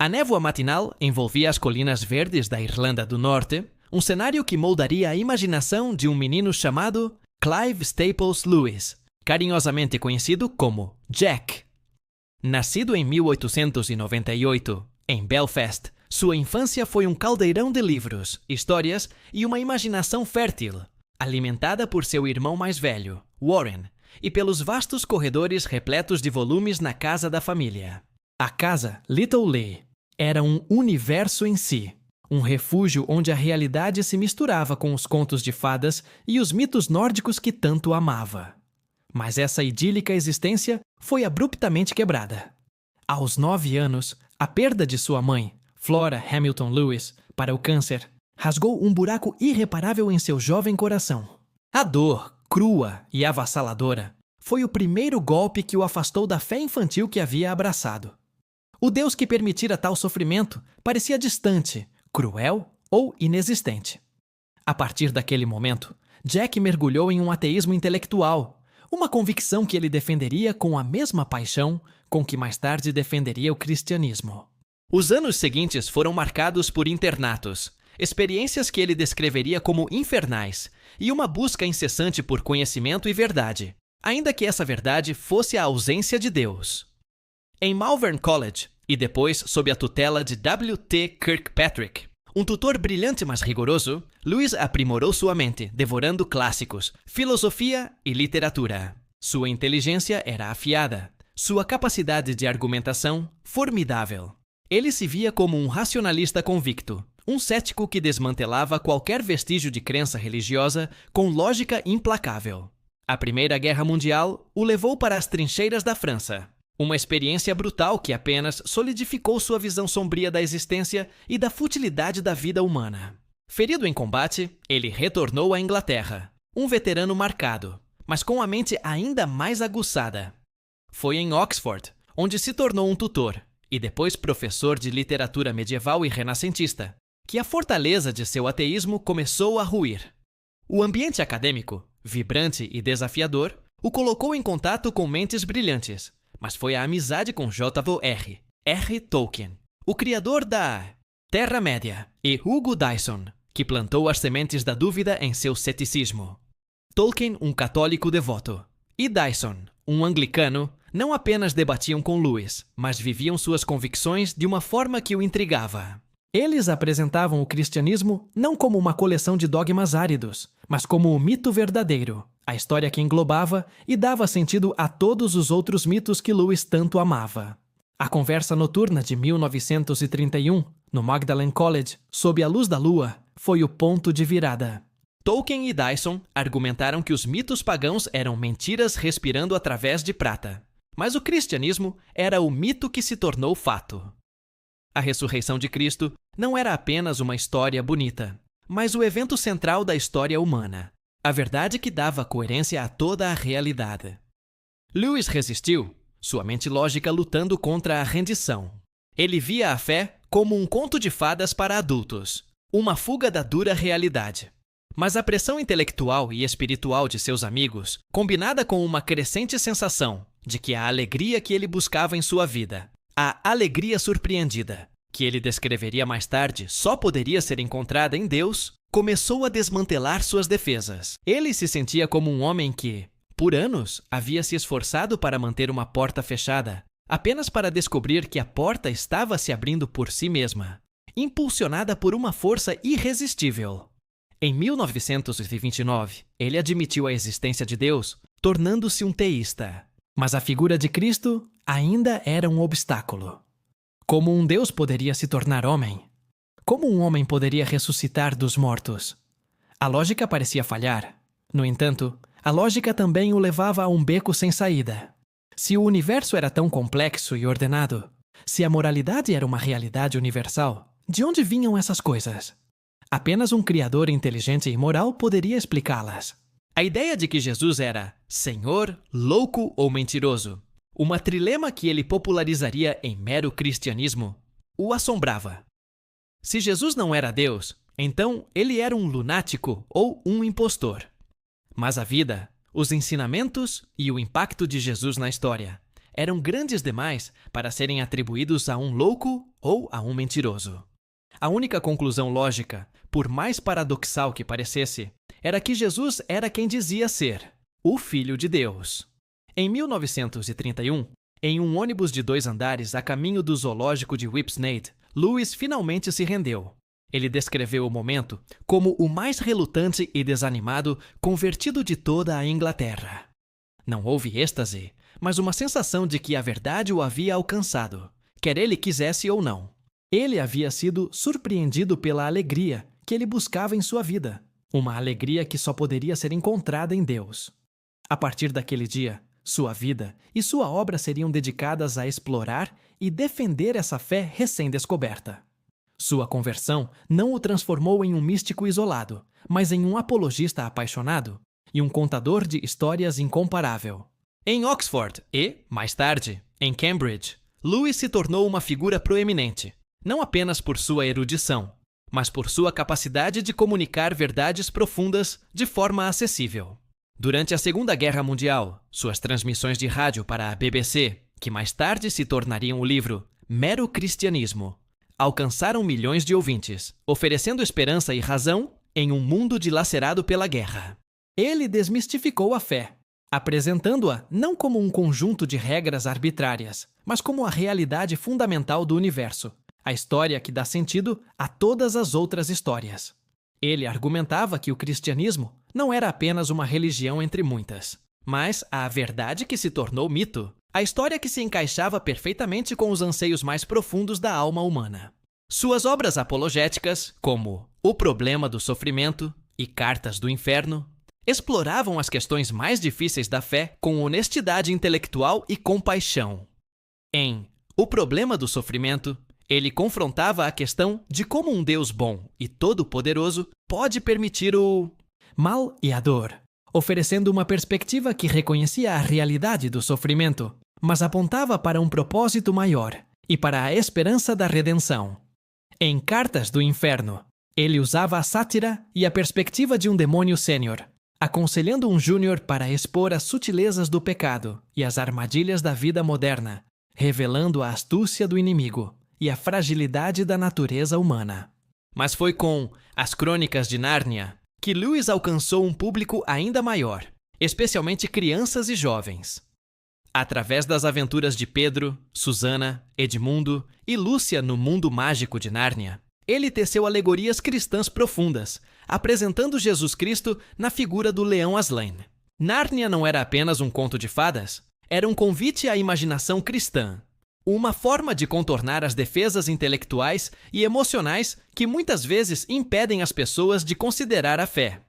A névoa matinal envolvia as colinas verdes da Irlanda do Norte, um cenário que moldaria a imaginação de um menino chamado Clive Staples Lewis, carinhosamente conhecido como Jack. Nascido em 1898, em Belfast, sua infância foi um caldeirão de livros, histórias e uma imaginação fértil, alimentada por seu irmão mais velho, Warren, e pelos vastos corredores repletos de volumes na casa da família. A casa Little Lee era um universo em si, um refúgio onde a realidade se misturava com os contos de fadas e os mitos nórdicos que tanto amava. Mas essa idílica existência foi abruptamente quebrada. Aos 9 anos, a perda de sua mãe, Flora Hamilton Lewis, para o câncer, rasgou um buraco irreparável em seu jovem coração. A dor, crua e avassaladora, foi o primeiro golpe que o afastou da fé infantil que havia abraçado. O Deus que permitira tal sofrimento parecia distante, cruel ou inexistente. A partir daquele momento, Jack mergulhou em um ateísmo intelectual, uma convicção que ele defenderia com a mesma paixão com que mais tarde defenderia o cristianismo. Os anos seguintes foram marcados por internatos, experiências que ele descreveria como infernais, e uma busca incessante por conhecimento e verdade, ainda que essa verdade fosse a ausência de Deus. Em Malvern College, e depois sob a tutela de W. T. Kirkpatrick, um tutor brilhante mas rigoroso, Lewis aprimorou sua mente, devorando clássicos, filosofia e literatura. Sua inteligência era afiada, sua capacidade de argumentação formidável. Ele se via como um racionalista convicto, um cético que desmantelava qualquer vestígio de crença religiosa com lógica implacável. A Primeira Guerra Mundial o levou para as trincheiras da França. Uma experiência brutal que apenas solidificou sua visão sombria da existência e da futilidade da vida humana. Ferido em combate, ele retornou à Inglaterra, um veterano marcado, mas com a mente ainda mais aguçada. Foi em Oxford, onde se tornou um tutor, e depois professor de literatura medieval e renascentista, que a fortaleza de seu ateísmo começou a ruir. O ambiente acadêmico, vibrante e desafiador, o colocou em contato com mentes brilhantes, mas foi a amizade com J.R.R. Tolkien, o criador da Terra-média, e Hugo Dyson, que plantou as sementes da dúvida em seu ceticismo. Tolkien, um católico devoto, e Dyson, um anglicano, não apenas debatiam com Lewis, mas viviam suas convicções de uma forma que o intrigava. Eles apresentavam o cristianismo não como uma coleção de dogmas áridos, mas como o mito verdadeiro, a história que englobava e dava sentido a todos os outros mitos que Lewis tanto amava. A conversa noturna de 1931, no Magdalen College, sob a luz da lua, foi o ponto de virada. Tolkien e Dyson argumentaram que os mitos pagãos eram mentiras respirando através de prata, mas o cristianismo era o mito que se tornou fato. A ressurreição de Cristo não era apenas uma história bonita, mas o evento central da história humana, a verdade que dava coerência a toda a realidade. Lewis resistiu, sua mente lógica lutando contra a rendição. Ele via a fé como um conto de fadas para adultos, uma fuga da dura realidade. Mas a pressão intelectual e espiritual de seus amigos, combinada com uma crescente sensação de que a alegria que ele buscava em sua vida, a alegria surpreendida, que ele descreveria mais tarde só poderia ser encontrada em Deus, começou a desmantelar suas defesas. Ele se sentia como um homem que, por anos, havia se esforçado para manter uma porta fechada, apenas para descobrir que a porta estava se abrindo por si mesma, impulsionada por uma força irresistível. Em 1929, ele admitiu a existência de Deus, tornando-se um teísta. Mas a figura de Cristo ainda era um obstáculo. Como um Deus poderia se tornar homem? Como um homem poderia ressuscitar dos mortos? A lógica parecia falhar. No entanto, a lógica também o levava a um beco sem saída. Se o universo era tão complexo e ordenado, se a moralidade era uma realidade universal, de onde vinham essas coisas? Apenas um criador inteligente e moral poderia explicá-las. A ideia de que Jesus era Senhor, louco ou mentiroso, uma trilema que ele popularizaria em mero cristianismo, o assombrava. Se Jesus não era Deus, então ele era um lunático ou um impostor. Mas a vida, os ensinamentos e o impacto de Jesus na história eram grandes demais para serem atribuídos a um louco ou a um mentiroso. A única conclusão lógica, por mais paradoxal que parecesse, era que Jesus era quem dizia ser, o Filho de Deus. Em 1931, em um ônibus de 2 andares a caminho do zoológico de Whipsnade, Lewis finalmente se rendeu. Ele descreveu o momento como o mais relutante e desanimado convertido de toda a Inglaterra. Não houve êxtase, mas uma sensação de que a verdade o havia alcançado, quer ele quisesse ou não. Ele havia sido surpreendido pela alegria que ele buscava em sua vida, uma alegria que só poderia ser encontrada em Deus. A partir daquele dia, sua vida e sua obra seriam dedicadas a explorar e defender essa fé recém-descoberta. Sua conversão não o transformou em um místico isolado, mas em um apologista apaixonado e um contador de histórias incomparável. Em Oxford e, mais tarde, em Cambridge, Lewis se tornou uma figura proeminente, não apenas por sua erudição, mas por sua capacidade de comunicar verdades profundas de forma acessível. Durante a Segunda Guerra Mundial, suas transmissões de rádio para a BBC, que mais tarde se tornariam o livro Mero Cristianismo, alcançaram milhões de ouvintes, oferecendo esperança e razão em um mundo dilacerado pela guerra. Ele desmistificou a fé, apresentando-a não como um conjunto de regras arbitrárias, mas como a realidade fundamental do universo, a história que dá sentido a todas as outras histórias. Ele argumentava que o cristianismo não era apenas uma religião entre muitas, mas a verdade que se tornou mito, a história que se encaixava perfeitamente com os anseios mais profundos da alma humana. Suas obras apologéticas, como O Problema do Sofrimento e Cartas do Inferno, exploravam as questões mais difíceis da fé com honestidade intelectual e compaixão. Em O Problema do Sofrimento, ele confrontava a questão de como um Deus bom e todo-poderoso pode permitir o mal e a dor, oferecendo uma perspectiva que reconhecia a realidade do sofrimento, mas apontava para um propósito maior e para a esperança da redenção. Em Cartas do Inferno, ele usava a sátira e a perspectiva de um demônio sênior, aconselhando um júnior para expor as sutilezas do pecado e as armadilhas da vida moderna, revelando a astúcia do inimigo e a fragilidade da natureza humana. Mas foi com As Crônicas de Nárnia que Lewis alcançou um público ainda maior, especialmente crianças e jovens. Através das aventuras de Pedro, Susana, Edmundo e Lúcia no mundo mágico de Nárnia, ele teceu alegorias cristãs profundas, apresentando Jesus Cristo na figura do leão Aslan. Nárnia não era apenas um conto de fadas, era um convite à imaginação cristã, uma forma de contornar as defesas intelectuais e emocionais que muitas vezes impedem as pessoas de considerar a fé.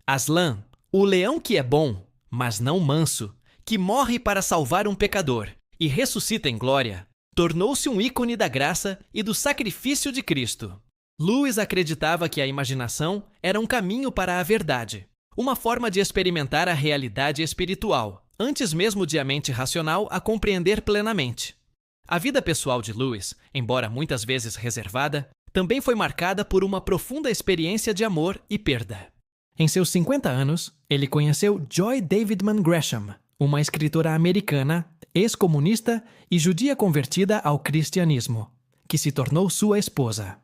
Aslan, o leão que é bom, mas não manso, que morre para salvar um pecador e ressuscita em glória, tornou-se um ícone da graça e do sacrifício de Cristo. Lewis acreditava que a imaginação era um caminho para a verdade, uma forma de experimentar a realidade espiritual, antes mesmo de a mente racional a compreender plenamente. A vida pessoal de Lewis, embora muitas vezes reservada, também foi marcada por uma profunda experiência de amor e perda. Em seus 50 anos, ele conheceu Joy Davidman Gresham, uma escritora americana, ex-comunista e judia convertida ao cristianismo, que se tornou sua esposa.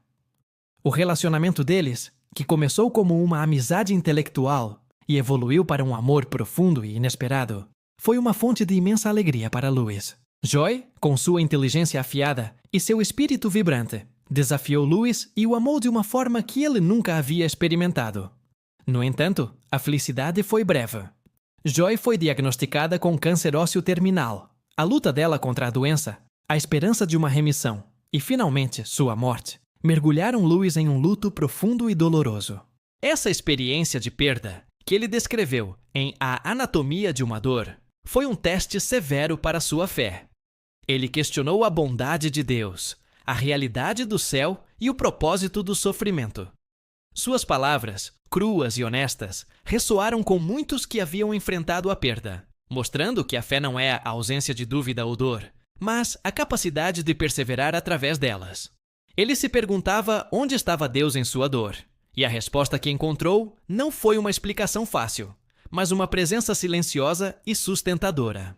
O relacionamento deles, que começou como uma amizade intelectual e evoluiu para um amor profundo e inesperado, foi uma fonte de imensa alegria para Lewis. Joy, com sua inteligência afiada e seu espírito vibrante, desafiou Lewis e o amou de uma forma que ele nunca havia experimentado. No entanto, a felicidade foi breve. Joy foi diagnosticada com câncer ósseo terminal, a luta dela contra a doença, a esperança de uma remissão e, finalmente, sua morte, mergulharam Lewis em um luto profundo e doloroso. Essa experiência de perda, que ele descreveu em A Anatomia de uma Dor, foi um teste severo para sua fé. Ele questionou a bondade de Deus, a realidade do céu e o propósito do sofrimento. Suas palavras, cruas e honestas, ressoaram com muitos que haviam enfrentado a perda, mostrando que a fé não é a ausência de dúvida ou dor, mas a capacidade de perseverar através delas. Ele se perguntava onde estava Deus em sua dor, e a resposta que encontrou não foi uma explicação fácil, mas uma presença silenciosa e sustentadora.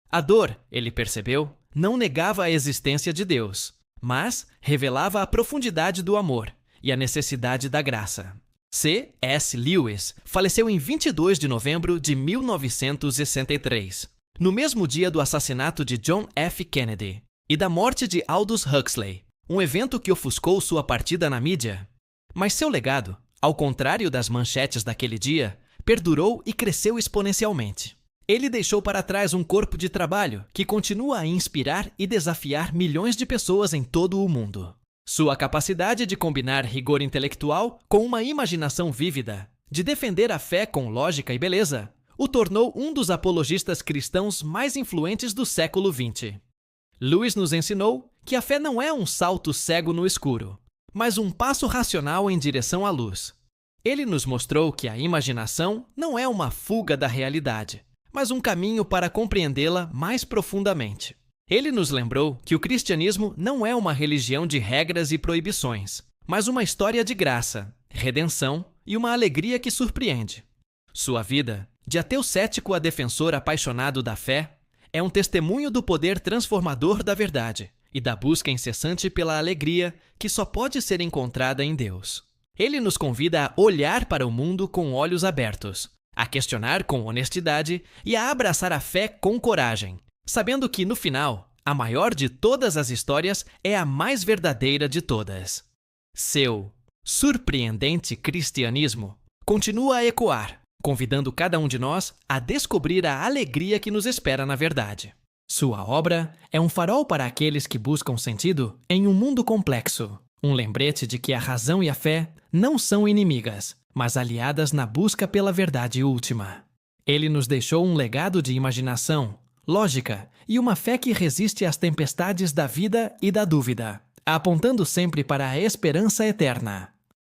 A dor, ele percebeu, não negava a existência de Deus, mas revelava a profundidade do amor e a necessidade da graça. C.S. Lewis faleceu em 22 de novembro de 1963, no mesmo dia do assassinato de John F. Kennedy e da morte de Aldous Huxley, um evento que ofuscou sua partida na mídia. Mas seu legado, ao contrário das manchetes daquele dia, perdurou e cresceu exponencialmente. Ele deixou para trás um corpo de trabalho que continua a inspirar e desafiar milhões de pessoas em todo o mundo. Sua capacidade de combinar rigor intelectual com uma imaginação vívida, de defender a fé com lógica e beleza, o tornou um dos apologistas cristãos mais influentes do século XX. Lewis nos ensinou que a fé não é um salto cego no escuro, mas um passo racional em direção à luz. Ele nos mostrou que a imaginação não é uma fuga da realidade, mas um caminho para compreendê-la mais profundamente. Ele nos lembrou que o cristianismo não é uma religião de regras e proibições, mas uma história de graça, redenção e uma alegria que surpreende. Sua vida, de ateu cético a defensor apaixonado da fé, é um testemunho do poder transformador da verdade e da busca incessante pela alegria que só pode ser encontrada em Deus. Ele nos convida a olhar para o mundo com olhos abertos, a questionar com honestidade e a abraçar a fé com coragem, sabendo que, no final, a maior de todas as histórias é a mais verdadeira de todas. Seu surpreendente cristianismo continua a ecoar, convidando cada um de nós a descobrir a alegria que nos espera na verdade. Sua obra é um farol para aqueles que buscam sentido em um mundo complexo, um lembrete de que a razão e a fé não são inimigas, mas aliadas na busca pela verdade última. Ele nos deixou um legado de imaginação, lógica e uma fé que resiste às tempestades da vida e da dúvida, apontando sempre para a esperança eterna.